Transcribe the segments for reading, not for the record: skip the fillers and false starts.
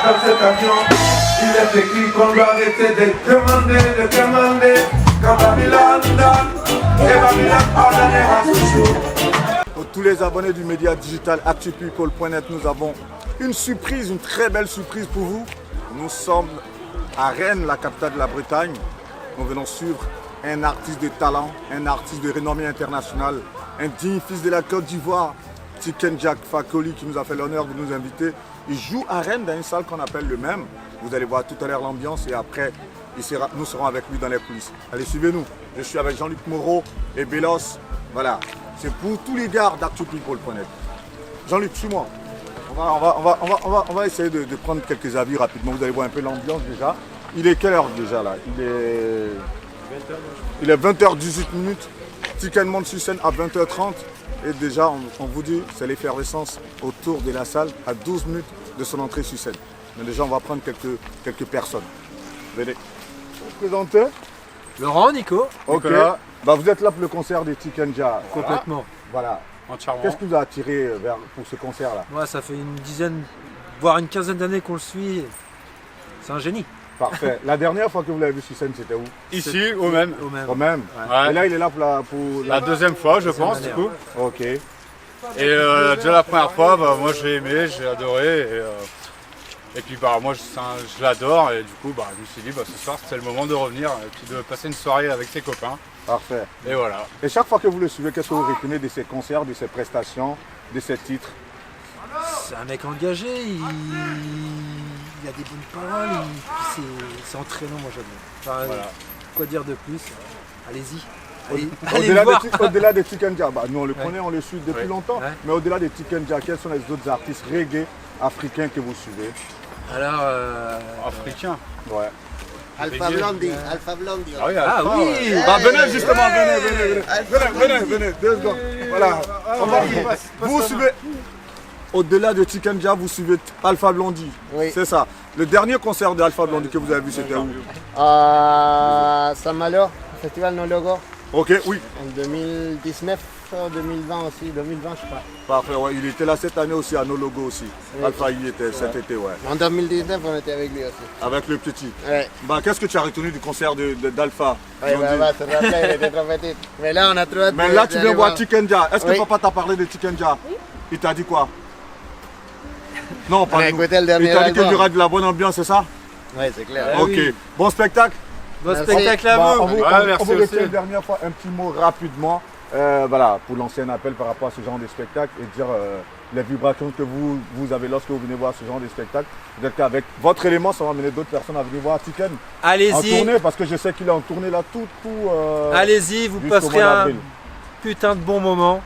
dans cet avion. Il est écrit qu'on doit arrêter de demander quand Babylone donne et Babylone pardonnera toujours. Pour tous les abonnés du média digital actupeople.net, nous avons une surprise, une très belle surprise pour vous. Nous sommes à Rennes, la capitale de la Bretagne. Nous venons suivre un artiste de talent, un artiste de renommée internationale, un digne fils de la Côte d'Ivoire, Tiken Jah Fakoly, qui nous a fait l'honneur de nous inviter. Il joue à Rennes dans une salle qu'on appelle le même. Vous allez voir tout à l'heure l'ambiance et après, nous serons avec lui dans les coulisses. Allez, suivez-nous. Je suis avec Jean-Luc Moreau et Bélos. Voilà, c'est pour tous les gars d'actupeople.net. Jean-Luc, suis-moi. On va essayer de prendre quelques avis rapidement. Vous allez voir un peu l'ambiance déjà. Il est quelle heure déjà là? Il est 20h18. Tiken monte sur scène à 20h30. Et déjà, on vous dit, c'est l'effervescence autour de la salle à 12 minutes de son entrée sur scène. Mais déjà, on va prendre quelques personnes. Venez. Vous vous présentez? Laurent, Nico. Ok. Bah, vous êtes là pour le concert de Tiken Jah. Complètement. Voilà. Entièrement. Qu'est-ce qui vous a attiré pour ce concert-là? Moi, ça fait une dizaine, voire une quinzaine d'années qu'on le suit. C'est un génie. Parfait. La dernière fois que vous l'avez vu sur scène, c'était où? Ici, au même. Au même. Ouais. Et là, il est là pour La deuxième fois, je pense, du coup. Ok. Et déjà la première fois, bah, moi j'ai aimé, j'ai adoré. Et puis bah, moi je l'adore. Et du coup, bah, je me suis dit, bah, ce soir, c'était le moment de revenir et puis de passer une soirée avec ses copains. Parfait. Et voilà. Et chaque fois que vous le suivez, qu'est-ce que vous retenez de ses concerts, de ses prestations, de ses titres? C'est un mec engagé, il a des bonnes paroles, c'est entraînant, moi j'aime. Enfin, Voilà. Quoi dire de plus? Allez-y. Au-delà de Tiken Jah, bah, nous on le connaît, on le suit depuis longtemps. Ouais. Mais au-delà de Tiken Jah, quels sont les autres artistes reggae africains que vous suivez? Alors, Africain. Ouais. Alpha Blondie, Alpha Blondie. Ah oui, ah Alpha, oui, ouais. Bah, venez justement, venez, 2 secondes. Voilà. Vous suivez. Au-delà de Tiken Jah, vous suivez Alpha Blondie. Oui. C'est ça. Le dernier concert de Alpha Blondie que vous avez vu, c'était où? Saint-Malo, Festival No Logo, Ok, oui. en 2019, 2020 aussi, 2020 je crois. Parfait, ouais. Il était là cette année aussi à nos logos aussi. Oui. Alpha y était cet été, ouais. En 2019 on était avec lui aussi. Avec le petit. Ouais, Bah, qu'est-ce que tu as retenu du concert d'Alpha? ouais bah, se rappelait, il était trop petit. Mais là on a trouvé. Mais là, tu viens voir Tiken Jah. Est-ce que Oui. papa t'a parlé de Tiken Jah? Il t'a dit quoi? Non, On pas a nous. écouté le dernier Il t'a dit qu'il y album. aura de la bonne ambiance, c'est ça? Ouais, c'est clair. Ah Ok. oui. Bon spectacle? bon Merci. spectacle à Bah, vous. on vous merci retient aussi. une dernière fois un petit mot rapidement. Voilà, pour lancer un appel par rapport à ce genre de spectacle et dire les vibrations que vous avez lorsque vous venez voir ce genre de spectacle. Peut-être qu'avec votre élément, ça va amener d'autres personnes à venir voir Tiken en Allez-y, tournée, parce que je sais qu'il est en tournée là tout. allez-y, vous jusqu'au passerez mois un d'avril. putain de bon moment.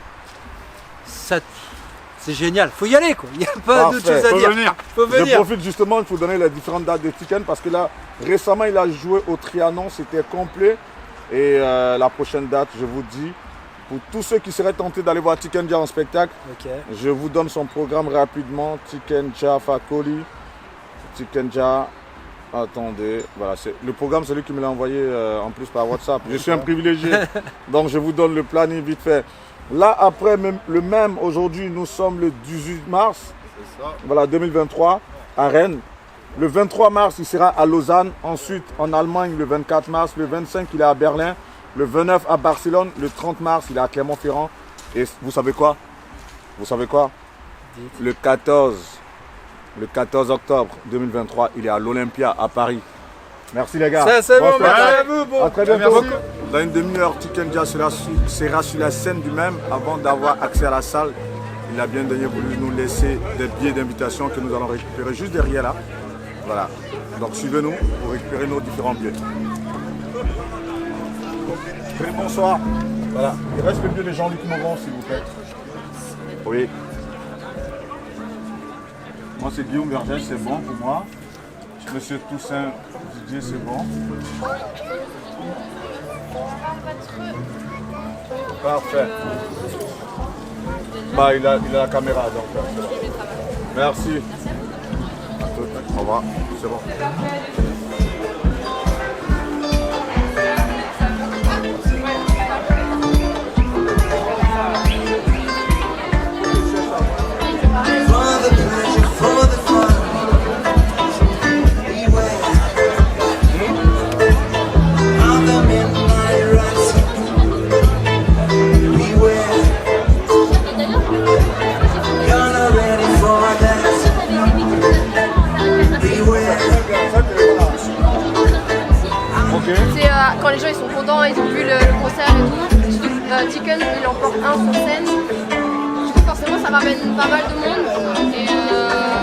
C'est génial, faut y aller quoi, il n'y a pas d'autre Parfait. chose à Faut dire. venir. Faut Je venir. profite justement pour donner les différentes dates de Tiken parce que là, récemment, il a joué au Trianon, c'était complet. Et la prochaine date, je vous dis, pour tous ceux qui seraient tentés d'aller voir Tiken Jah en spectacle, Ok. je vous donne son programme rapidement. Tiken Jah Fakoly, Tiken Jah. Attendez, voilà, le programme, c'est lui qui me l'a envoyé en plus par WhatsApp. Je suis un privilégié, donc je vous donne le planning vite fait. Là, après le même, aujourd'hui, nous sommes le 18 mars, voilà, 2023, à Rennes. Le 23 mars, il sera à Lausanne. Ensuite, en Allemagne, le 24 mars. Le 25, il est à Berlin. Le 29 à Barcelone. Le 30 mars, il est à Clermont-Ferrand. Et vous savez quoi? Vous savez quoi? Dites. Le 14 octobre 2023, il est à l'Olympia à Paris. Merci les gars. Ça, c'est bon, spectacle. merci à vous. Bon. À très bientôt. Merci. Dans une demi-heure, Tiken Jah sera sur la scène du même. Avant d'avoir accès à la salle, il a bien donné voulu nous laisser des billets d'invitation que nous allons récupérer juste derrière là. Voilà. Donc suivez-nous pour récupérer nos différents billets. Très bonsoir. Voilà. Il reste le billet de Jean-Luc Moreau, s'il vous plaît. Oui. Moi, c'est Guillaume Vergès, c'est bon pour moi. Monsieur Toussaint Didier, c'est bon. Parfait. Bah, il a la caméra, donc c'est bon. Merci. À tout. Au revoir. C'est bon. For the pleasure, for the fun, quand les gens ils sont contents, ils ont vu le concert et tout. Surtout Tiken il emporte un sur scène. Du coup forcément ça ramène pas mal de monde.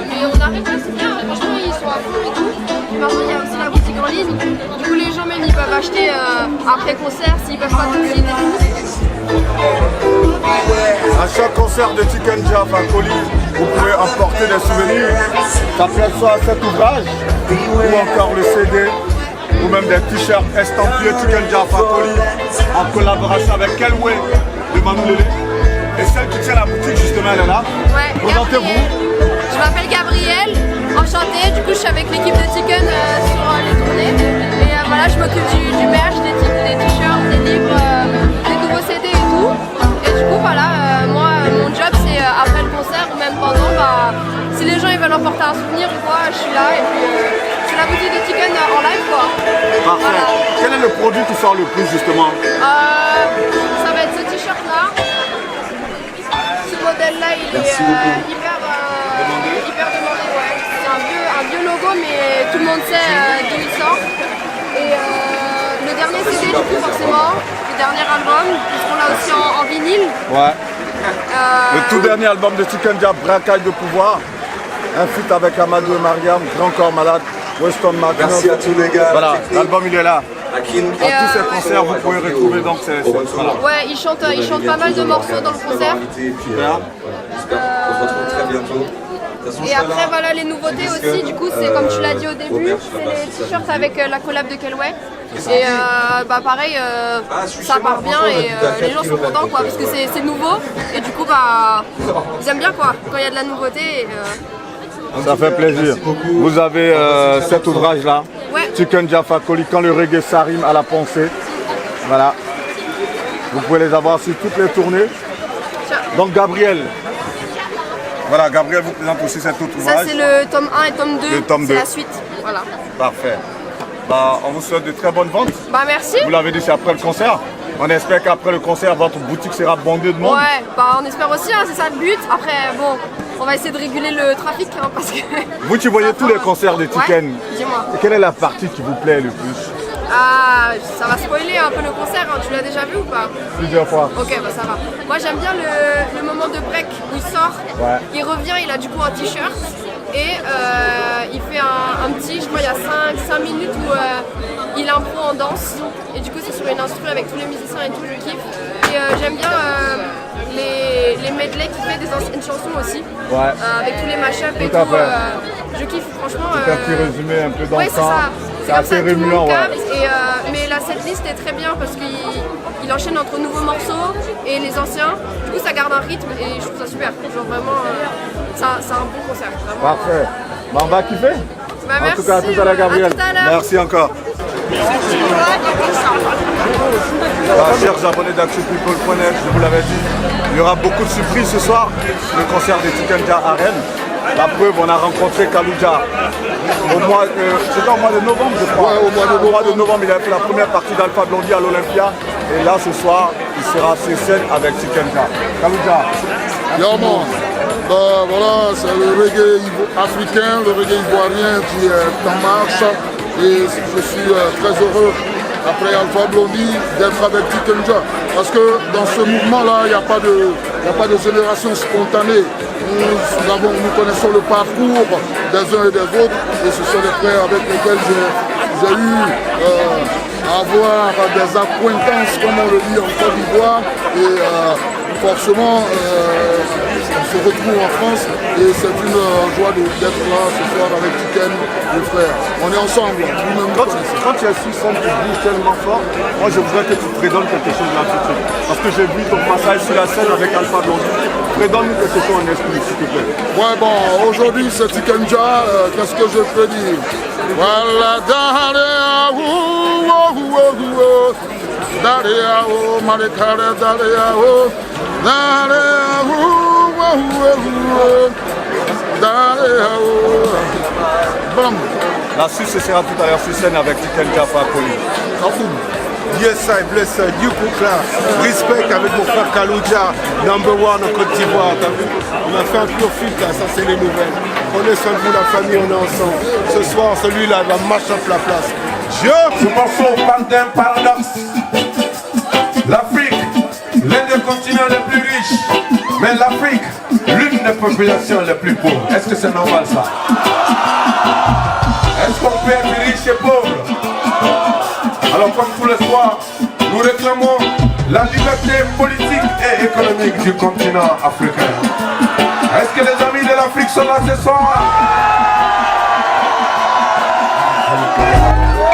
Mais on arrive à se bien, franchement ils sont à fond et tout. Puis maintenant il y a aussi la boutique en ligne. Du coup les gens même ils peuvent acheter après concert s'ils peuvent pas tout de suite et tout. À chaque concert de Tiken Jah Fakoly, vous pouvez emporter des souvenirs. Ça peut être soit cet ouvrage, ou encore le CD, ou même des t-shirts estampillés Tiken Jah Fakoly, en collaboration avec Kelway de Manoulélé. Et celle qui tient la boutique, justement, elle est là. Ouais, présentez-vous. Je m'appelle Gabrielle, enchantée. Du coup, je suis avec l'équipe de Tiken sur les tournées. Et voilà, je m'occupe du merch, des t-shirts, des livres, des nouveaux CD et tout. Et du coup, voilà, moi, mon job, c'est après le concert ou même pendant, si les gens ils veulent emporter un souvenir ou quoi, je suis là. Et puis, c'est la boutique de Tiken en live, quoi. Parfait. Voilà. Quel est le produit qui sort le plus, justement? Ça va être ce t-shirt-là. Ce modèle-là, il est hyper demandé, ouais. C'est un vieux logo, mais tout le monde sait d'où il sort. Et le dernier CD, du coup, forcément, le dernier album, puisqu'on l'a aussi en vinyle. Ouais. Le tout dernier album de Tiken Jah, Braquage de pouvoir. Un feat avec Amadou et Mariam, Grand Corps Malade, Weston Martin. Merci à tous les gars. Voilà, l'album il est là. À Kin. Dans tous ces concerts, vous pouvez retrouver donc voilà. Ouais, ils chantent pas mal de morceaux dans le concert. Super. On se retrouve très bientôt. Et après voilà les nouveautés aussi, du coup c'est comme tu l'as dit au début, c'est les t-shirts avec la collab de Kelway. Et pareil, ça part bien et les gens sont contents quoi, parce que c'est nouveau et du coup ils aiment bien quoi, quand il y a de la nouveauté. Ça fait plaisir. Vous avez cet ouvrage là, ouais. Tiken Jah Fakoly, quand le reggae s'arrime à la pensée. Voilà. Vous pouvez les avoir sur toutes les tournées. Donc Gabriel. Voilà, Gabriel vous présente aussi cet autre ouvrage. Ça c'est le tome 1 et tome 2, c'est la suite. Voilà. Parfait. On vous souhaite de très bonnes ventes. Merci. Vous l'avez dit, c'est après le concert. On espère qu'après le concert, votre boutique sera bondée de monde. Ouais, on espère aussi, hein, c'est ça le but. Après, bon, on va essayer de réguler le trafic hein, parce que... Vous qui voyez tous les concerts de Tiken, ouais, dis-moi. Quelle est la partie qui vous plaît le plus? Ah, ça va spoiler un peu le concert, hein. Tu l'as déjà vu ou pas? Plusieurs fois. Ok, ça va. Moi j'aime bien le moment de break où il sort, ouais. Il revient, il a du coup un t-shirt et il fait un petit, je crois il y a 5 minutes où il impro en danse et du coup c'est sur une instru avec tous les musiciens et tout, je kiffe. Et j'aime bien les medley qu'il fait des anciennes chansons aussi, ouais. Avec tous les mashups et tout, je kiffe franchement. C'est un petit résumé un peu dansant. Ouais, c'est ça. C'est assez remuant, ouais. Mais la setlist est très bien parce qu'il enchaîne entre nouveaux morceaux et les anciens. Du coup, ça garde un rythme et je trouve ça super. Genre vraiment, c'est un bon concert. Vraiment. Parfait. On va kiffer. Merci. En tout cas, à tout à l'heure, Gabriel. Merci encore. Chers abonnés d'ActuPeople.net, je vous l'avais dit, il y aura beaucoup de surprises ce soir. Le concert de Tiken Jah à Rennes. La preuve, on a rencontré Kalouja c'était au mois de novembre, je crois. Ouais, au mois de novembre, il a fait la première partie d'Alpha Blondie à l'Olympia. Et là, ce soir, il sera sur scène avec Tiken Jah. Kalouja. Voilà, c'est le reggae africain, le reggae ivoirien qui est en marche. Et je suis très heureux, après Alpha Blondie, d'être avec Tiken Jah. Parce que dans ce mouvement-là, il n'y a pas de génération spontanée. Nous connaissons le parcours des uns et des autres, et ce sont des frères avec lesquels j'ai eu à avoir des accointances, comme on le dit en Côte d'Ivoire, et forcément on se retrouve en France, et c'est une joie d'être là ce soir avec Tiken, les frères. On est ensemble, quand tu es sur scène, tu bouges tellement fort, moi je voudrais que tu prédonnes quelque chose là tout de suite. Parce que j'ai vu ton passage sur la scène avec Alpha Blondie. Prédonne-nous quelque chose en esprit, s'il te plaît. Ouais, bon, aujourd'hui c'est Tiken Jah, qu'est-ce que je peux dire? Voilà, la suite, ce sera tout à l'heure sur scène avec Tiken Jah Fakoly. Yes, I bless you pour class. Respect avec mon frère Kalouja, number one en Côte d'Ivoire. On a fait un pur fit là, ça c'est les nouvelles. On est seul pour la famille, on est ensemble. Ce soir, celui-là va match up la place. Ce morceau parle d'un paradoxe. L'Afrique, l'un des continents les plus riches, mais l'Afrique, l'une des populations les plus pauvres. Est-ce que c'est normal ça? Est-ce qu'on peut être riche et pauvre? Alors comme tous les soirs, nous réclamons la liberté politique et économique du continent africain. Est-ce que les amis de l'Afrique sont là ce soir?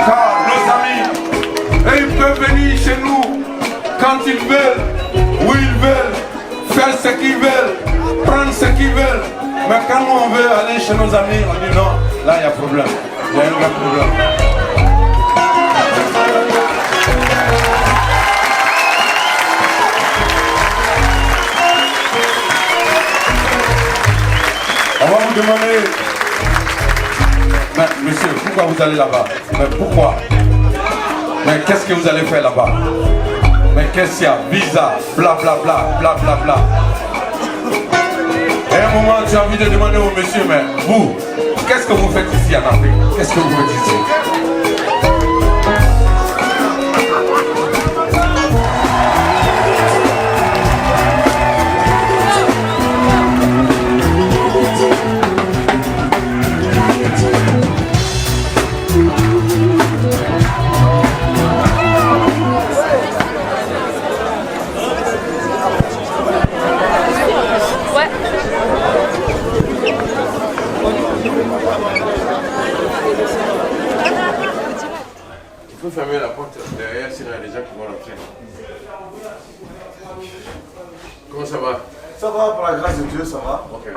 Car nos amis, ils peuvent venir chez nous quand ils veulent, où ils veulent, faire ce qu'ils veulent, prendre ce qu'ils veulent. Mais quand nous on veut aller chez nos amis, on dit non, là il y a problème, il y a un vrai problème. On va vous demander, mais monsieur, pourquoi vous allez là-bas? Mais pourquoi? Mais qu'est-ce que vous allez faire là-bas? Mais qu'est-ce qu'il y a? Visa, bla bla bla, bla bla bla. Et à un moment, tu as envie de demander au monsieur, mais vous, qu'est-ce que vous faites ici en Afrique? Qu'est-ce que vous faites ici? Il faut fermer la porte derrière, sinon il y a des gens qui vont rentrer. Comment ça va? Ça va, par la grâce de Dieu, ça va. Ok.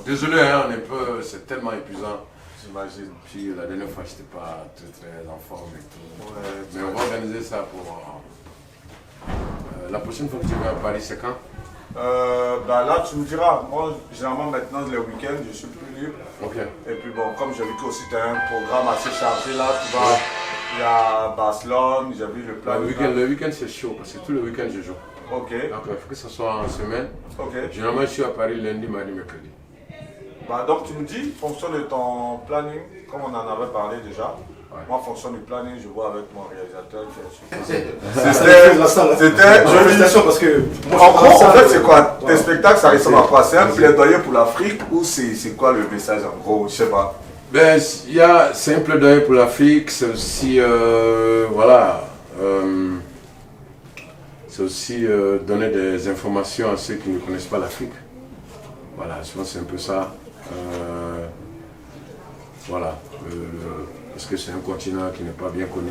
Désolé, hein, on est peu, c'est tellement épuisant. J'imagine. Puis la dernière fois, j'étais pas très en forme et tout. Ouais, mais on va organiser ça pour... la prochaine fois que tu vas à Paris, c'est quand? Bah là, tu me diras. Moi, généralement, maintenant, les week-ends, je suis plus libre. Ok. Et puis bon, comme j'ai vu que aussi tu as un programme assez chargé là, tu vois. Il y a Barcelone, j'ai vu le plan. Le week-end c'est chaud parce que tous les week-ends je joue. Ok. Donc il faut que ce soit en semaine. Ok. Généralement je suis à Paris lundi, mardi, mercredi. Bah, donc tu me dis, fonction de ton planning, comme on en avait parlé déjà. Ouais. Moi, en fonction du planning, je vois avec mon réalisateur qui est C'était félicitations parce que. En gros, en fait, c'est quoi? Tes spectacles, ça ressemble à quoi? C'est un plaidoyer pour l'Afrique ou c'est quoi le message en gros? Je sais pas. Ben, c'est un plaidoyer pour l'Afrique, c'est aussi, voilà, c'est aussi donner des informations à ceux qui ne connaissent pas l'Afrique. Voilà, je pense que c'est un peu ça. Voilà, parce que c'est un continent qui n'est pas bien connu.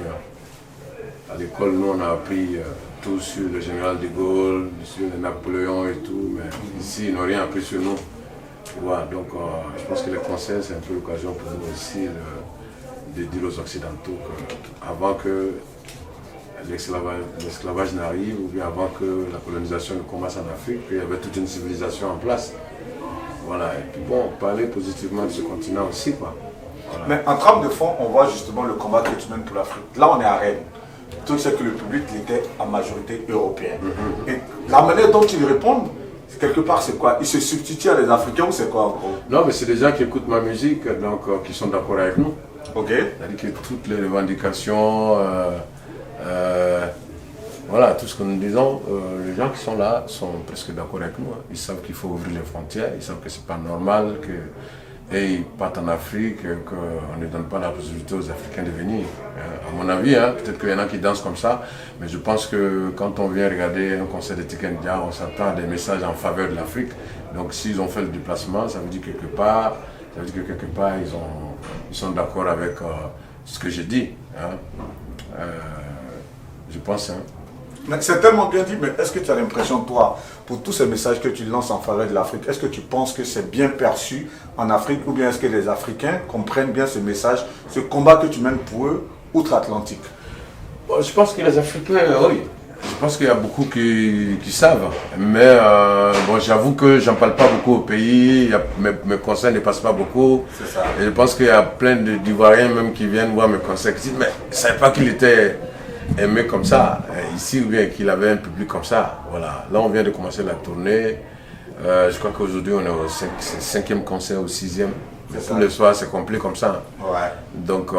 À l'école, nous, on a appris tout sur le général de Gaulle, sur le Napoléon et tout, mais ici, ils n'ont rien appris sur nous. Voilà, donc je pense que le conseil, c'est un peu l'occasion pour nous aussi de dire aux Occidentaux qu'avant que l'esclavage n'arrive, ou bien avant que la colonisation ne commence en Afrique, il y avait toute une civilisation en place. Voilà, et puis bon, parler positivement de ce continent aussi, quoi. Voilà. Mais en trame de fond, on voit justement le combat que tu mènes pour l'Afrique. Là, on est à Rennes. Tout ce que le public était en majorité européen. Et la manière dont ils répondent, quelque part, c'est quoi? Ils se substituent à les Africains ou c'est quoi en gros? Non, mais c'est des gens qui écoutent ma musique, donc qui sont d'accord avec nous. Ok. C'est-à-dire que toutes les revendications, voilà, tout ce que nous disons, les gens qui sont là sont presque d'accord avec nous. Hein. Ils savent qu'il faut ouvrir les frontières, ils savent que c'est pas normal qu'ils partent en Afrique, qu'on ne donne pas la possibilité aux Africains de venir. À mon avis, hein, peut-être qu'il y en a qui dansent comme ça, mais je pense que quand on vient regarder un concert de Tikenja, on s'attend à des messages en faveur de l'Afrique. Donc s'ils ont fait le déplacement, ça veut dire que quelque part, ils sont d'accord avec ce que j'ai dit. Hein. Je pense. Hein. C'est tellement bien dit, mais est-ce que tu as l'impression, toi, pour tous ces messages que tu lances en faveur de l'Afrique, est-ce que tu penses que c'est bien perçu en Afrique ou bien est-ce que les Africains comprennent bien ce message, ce combat que tu mènes pour eux, outre-Atlantique? Bon, je pense que les Africains, oui. Je pense qu'il y a beaucoup qui savent, mais bon, j'avoue que j'en parle pas beaucoup au pays, mes concerts ne passent pas beaucoup. C'est ça. Et je pense qu'il y a plein d'Ivoiriens même qui viennent voir mes concerts qui disent mais je ne savais pas qu'il était aimé comme ça ici ou bien qu'il avait un public comme ça. Voilà. Là on vient de commencer la tournée. Je crois qu'aujourd'hui on est au 5e concert ou 6e. Tous les soirs c'est complet comme ça. Ouais. Donc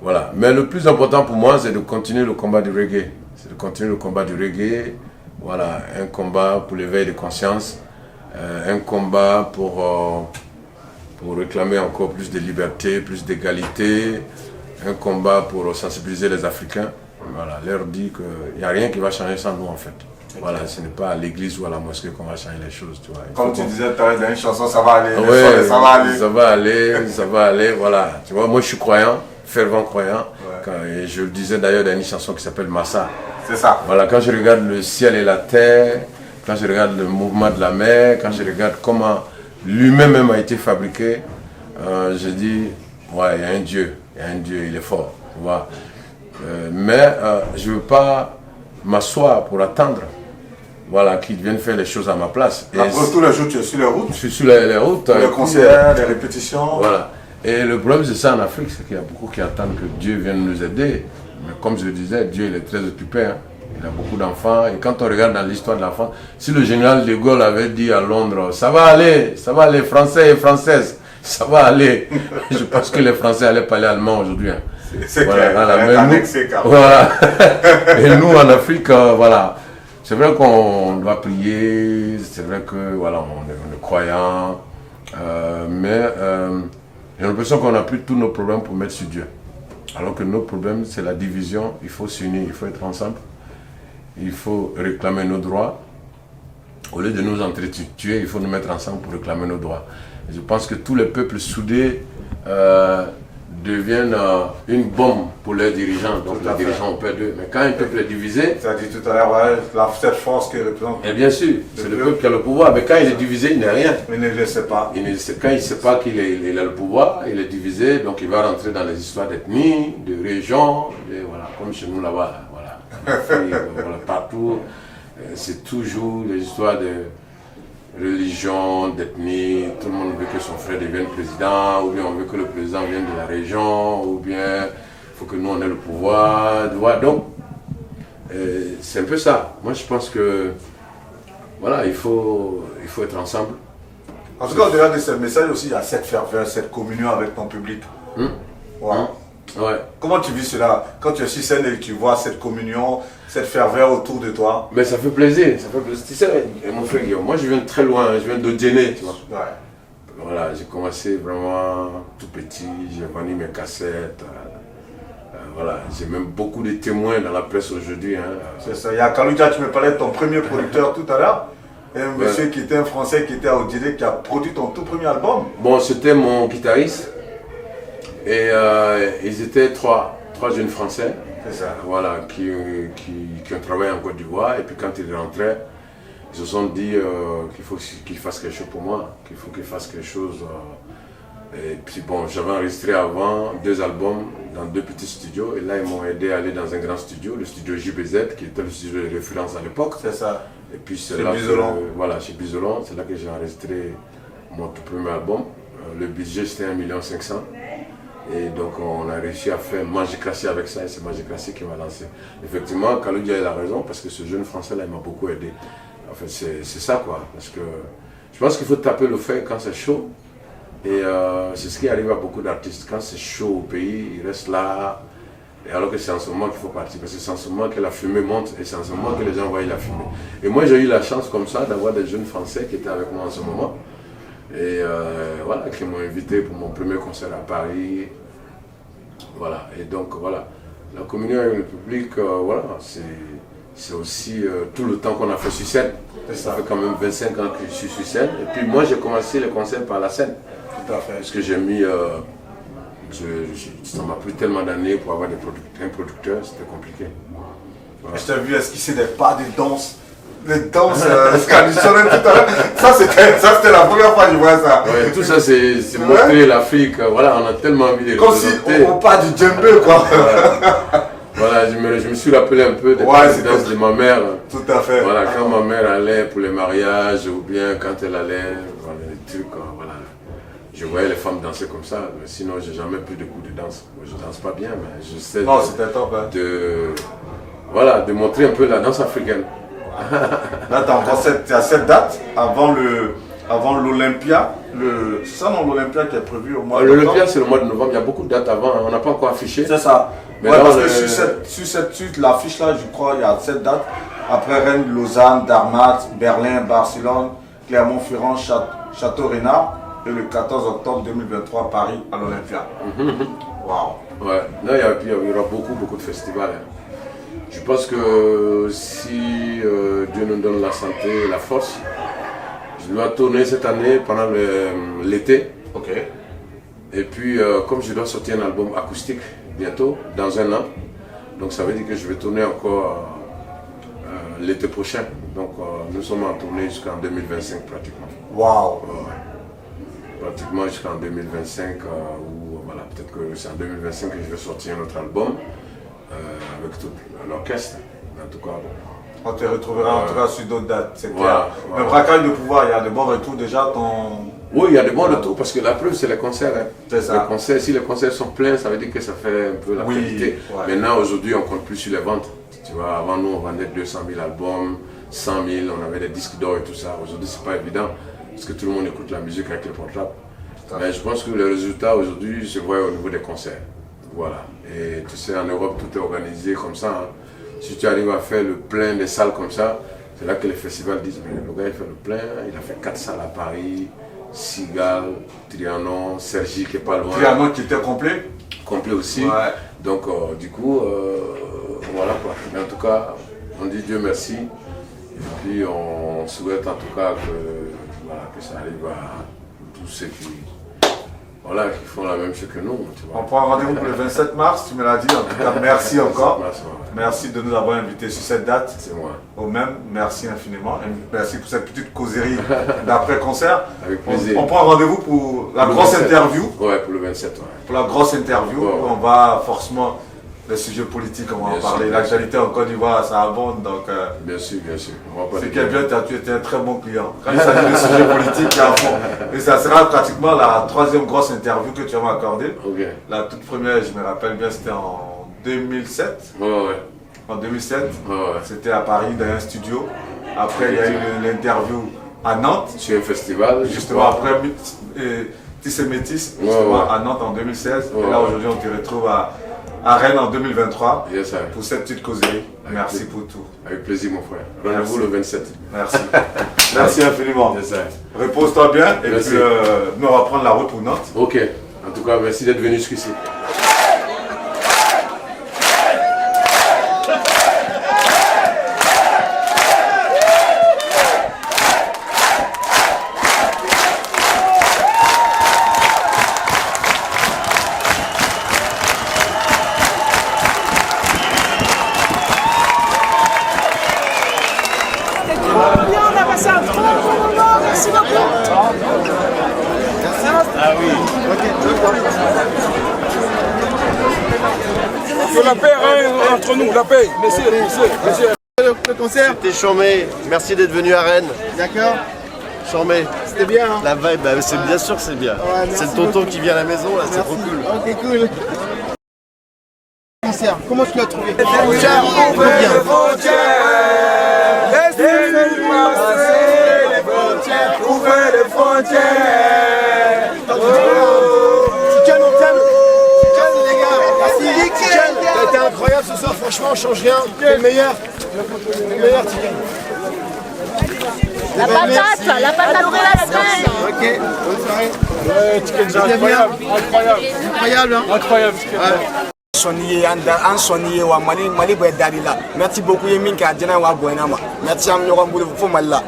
Voilà. Mais le plus important pour moi, c'est de continuer le combat du reggae. C'est de continuer le combat du reggae. Voilà, un combat pour l'éveil de conscience, un combat pour réclamer encore plus de liberté, plus d'égalité, un combat pour sensibiliser les Africains. Voilà, leur dit qu'il n'y a rien qui va changer sans nous en fait. Voilà, ce n'est pas à l'église ou à la mosquée qu'on va changer les choses, tu vois. Comme tu disais tout à l'heure dans une chanson, ça va aller, ouais, ça va aller. Ça va aller, voilà. Tu vois, moi je suis croyant, fervent croyant. Et je le disais d'ailleurs dans une chanson qui s'appelle Massa. C'est ça. Voilà, quand je regarde le ciel et la terre, quand je regarde le mouvement de la mer, quand je regarde comment l'humain même a été fabriqué, je dis, ouais, il y a un Dieu, il est fort, tu vois. Mais je ne veux pas m'asseoir pour attendre, voilà, qu'ils viennent faire les choses à ma place. Après tous les jours, tu es sur les routes. Je suis sur les routes. Les concerts, les répétitions. Voilà. Et le problème, c'est ça en Afrique, c'est qu'il y a beaucoup qui attendent que Dieu vienne nous aider. Mais comme je le disais, Dieu il est très occupé. Hein. Il a beaucoup d'enfants. Et quand on regarde dans l'histoire de l'enfant, si le général de Gaulle avait dit à Londres, ça va aller, Français et Françaises, ça va aller. Je pense que les Français allaient parler allemand aujourd'hui. Hein. C'est voilà, clair. voilà. Voilà. Et nous, en Afrique, voilà. C'est vrai qu'on doit prier, c'est vrai que voilà, on est croyant, mais j'ai l'impression qu'on a pris tous nos problèmes pour mettre sur Dieu. Alors que nos problèmes, c'est la division, il faut s'unir, il faut être ensemble, il faut réclamer nos droits. Au lieu de nous entretuer, il faut nous mettre ensemble pour réclamer nos droits. Et je pense que tous les peuples soudés deviennent une bombe pour leurs dirigeants. Donc les dirigeants ont peur d'eux. Mais quand un peuple est divisé... Tu as dit tout à l'heure, ouais, cette force qui représente... Et bien sûr, c'est le peuple qui a le pouvoir. Mais quand il est divisé, il n'est rien. Il ne le sait pas. Quand il ne sait pas qu'il a le pouvoir, il est divisé, donc il va rentrer dans les histoires d'ethnie, de région, voilà, comme chez nous là-bas. Voilà. Voilà, partout, c'est toujours les histoires de religion, d'ethnie, tout le monde veut que son frère devienne président, ou bien on veut que le président vienne de la région, ou bien il faut que nous on ait le pouvoir. Donc, c'est un peu ça. Moi je pense que, voilà, il faut être ensemble. En tout cas, au-delà de ce message aussi, il y a cette ferveur, cette communion avec ton public. Ouais. Comment tu vis cela quand tu es sur scène et que tu vois cette communion, cette ferveur autour de toi? Mais ça fait plaisir, Tu sais, mon frère Guillaume, moi je viens de très loin, je viens d'Odiéné, tu vois. Ouais. Voilà, j'ai commencé vraiment tout petit, j'ai vendu mes cassettes. Voilà, j'ai même beaucoup de témoins dans la presse aujourd'hui. Hein. C'est ça, il y a Kalouja, tu me parlais de ton premier producteur tout à l'heure. Un monsieur qui était un Français qui était à Odiéné, qui a produit ton tout premier album. Bon, c'était mon guitariste. Et ils étaqu'ils trois jeunes Français, voilà, qui ont travaillé en Côte d'Ivoire. Et puis quand ils rentraient, ils se sont dit qu'il faut qu'ils fassent quelque chose pour moi, qu'il faut qu'ils fassent quelque chose. Et puis bon, j'avais enregistré avant 2 albums dans 2 petits studios. Et là, ils m'ont aidé à aller dans un grand studio, le studio JBZ, qui était le studio de référence à l'époque. C'est ça. Et puis c'est là voilà, chez Bisolon, c'est là que j'ai enregistré mon tout premier album. Le budget c'était 1 500 000. Et donc on a réussi à faire Magicratie avec ça, et c'est Magicratie qui m'a lancé. Effectivement, Kalouja a raison, parce que ce jeune Français là, il m'a beaucoup aidé. En fait, c'est ça quoi, parce que je pense qu'il faut taper le feu quand c'est chaud. Et c'est ce qui arrive à beaucoup d'artistes. Quand c'est chaud au pays, ils restent là, et alors que c'est en ce moment qu'il faut partir, parce que c'est en ce moment que la fumée monte, et c'est en ce moment que les gens voient la fumée. Et moi j'ai eu la chance comme ça d'avoir des jeunes Français qui étaient avec moi en ce moment. Et voilà, qui m'ont invité pour mon premier concert à Paris. Voilà, et donc voilà, la communion avec le public, voilà, c'est aussi tout le temps qu'on a fait sur scène. Ça fait quand même 25 ans que je suis sur scène. Et puis moi j'ai commencé les concerts par la scène. Tout à fait. Parce que j'ai mis, ça m'a pris tellement d'années pour avoir un producteur, c'était compliqué. Voilà. Je t'ai vu esquisser des pas, des danses. Les danses traditionnelles tout à l'heure, ça c'était la première fois que je vois ça. Ouais, tout ça c'est montrer l'Afrique, voilà, on a tellement envie de comme si on parle du djembé quoi. Voilà, je me suis rappelé un peu des danses de ma mère. Tout à fait. Voilà, quand ma mère allait pour les mariages ou bien quand elle allait, voilà, les trucs, voilà. Je voyais les femmes danser comme ça, mais sinon j'ai jamais pris de cours de danse. Moi, je danse pas bien, mais je sais de montrer un peu la danse africaine. Là, tu as cette date avant l'Olympia. C'est ça, non, l'Olympia qui est prévu au mois de L'Olympia, novembre. c'est le mois de novembre. Il y a beaucoup de dates avant. On n'a pas encore affiché. C'est ça. Mais Ouais, là, parce on que est- sur l'affiche là, je crois, il y a 7 dates. Après Rennes, Lausanne, Darmat, Berlin, Barcelone, Clermont-Ferrand, Château-Renard. Et le 14 octobre 2023 à Paris, à l'Olympia. Waouh. Ouais. Non, il y aura beaucoup de festivals. Hein. Je pense que si Dieu nous donne la santé et la force, je dois tourner cette année pendant l'été. Ok. Et puis, comme je dois sortir un album acoustique bientôt, dans un an, donc ça veut dire que je vais tourner encore l'été prochain. Donc, nous sommes en tournée jusqu'en 2025 pratiquement. Waouh. Pratiquement jusqu'en 2025, ou voilà, peut-être que c'est en 2025 que je vais sortir un autre album avec tout l'orchestre. En tout cas, bon. On te retrouvera en tout cas sur d'autres dates, c'est Voilà, clair. voilà. Mais braquage de pouvoir, il y a de bons retours déjà. Oui, il y a des bons retours parce que la preuve, c'est les concerts. Hein. C'est ça. Les concerts, si les concerts sont pleins, ça veut dire que ça fait un peu la Oui, qualité. ouais. Maintenant, aujourd'hui, on compte plus sur les ventes. Tu vois, avant nous, on vendait 200 000 albums, 100 000, on avait des disques d'or et tout ça. Aujourd'hui, c'est pas évident parce que tout le monde écoute la musique avec les portables. Mais je pense que le résultat aujourd'hui se voit au niveau des concerts. Voilà. Et tu sais, en Europe, tout est organisé comme ça. Hein. Si tu arrives à faire le plein des salles comme ça, c'est là que les festivals disent, mais le gars il fait le plein, il a fait 4 salles à Paris, Cigale, Trianon, Cergy qui est pas loin. Trianon qui était complet. Complet aussi. Ouais. Donc du coup, voilà quoi. Mais en tout cas, on dit Dieu merci. Et puis on souhaite en tout cas que ça arrive à tous ceux qui font la même chose que nous. Tu vois. On prend rendez-vous pour le 27 mars, tu me l'as dit. En tout cas, merci encore. Mars, ouais. Merci de nous avoir invités sur cette date. C'est moi. Au même, merci infiniment. Et merci pour cette petite causerie d'après-concert. Avec plaisir. On prend rendez-vous pour la Pour le grosse 27. interview. Ouais, pour le 27. Ouais. Pour la grosse interview, Ouais, ouais. on va forcément, les sujets politiques, on va Bien en parler. sûr. L'actualité en Côte d'Ivoire, ça abonde. Donc, Bien sûr, bien sûr. On va pas c'est les qu'elle dire. vient, tu étais un très bon client. Quand il s'agit de sujets politiques, il y a un fond. Et ça sera pratiquement la 3e grosse interview que tu vas m'accorder. Ok. La toute première, je me rappelle bien, c'était en 2007. Ouais, ouais. En 2007, Ouais, ouais. c'était à Paris dans un studio. Après, il y a eu l'interview à Nantes. Sur un festival. Justement, après Tis et Métis, justement, ouais. à Nantes en 2016. Ouais, et là, ouais. aujourd'hui, on te retrouve à Rennes en 2023 Yes, sir. pour cette petite causerie. Merci plaisir. pour tout. Avec plaisir, mon frère. Rendez-vous le 27. Merci. Merci infiniment. Yes, sir. Repose-toi bien et Merci. puis nous, on va prendre la route pour Nantes. Ok. En tout cas, merci d'être venu jusqu'ici. Bien, on a passé un trop bon moment, merci beaucoup. La paix entre nous, la paix. Monsieur. Le concert c'était chambé, merci d'être venu à Rennes. D'accord. Chambé. C'était bien hein. La vibe, bah, c'est bien sûr que c'est bien. Ouais, c'est le tonton qui vient à la maison, là, c'est trop cool. Ok, cool. Concert, comment tu l'as trouvé? Trop bien. Ouvrez les frontières. Tiens, les gars. Merci. T'as été incroyable ce soir, franchement, on change rien. T'es le meilleur. Le meilleur, Tiken. La patate, la patate de la semaine. Ok, bonne soirée. Ouais, Tiken, c'est incroyable. Incroyable, hein? Incroyable, Tiken. an sɔnni ye wa mali bɛɛ dari la merci beaucoup ye min kɛ a jɛnɛ wa bonyana ma merci an bɛ ɲɔgɔn bolo fo mali la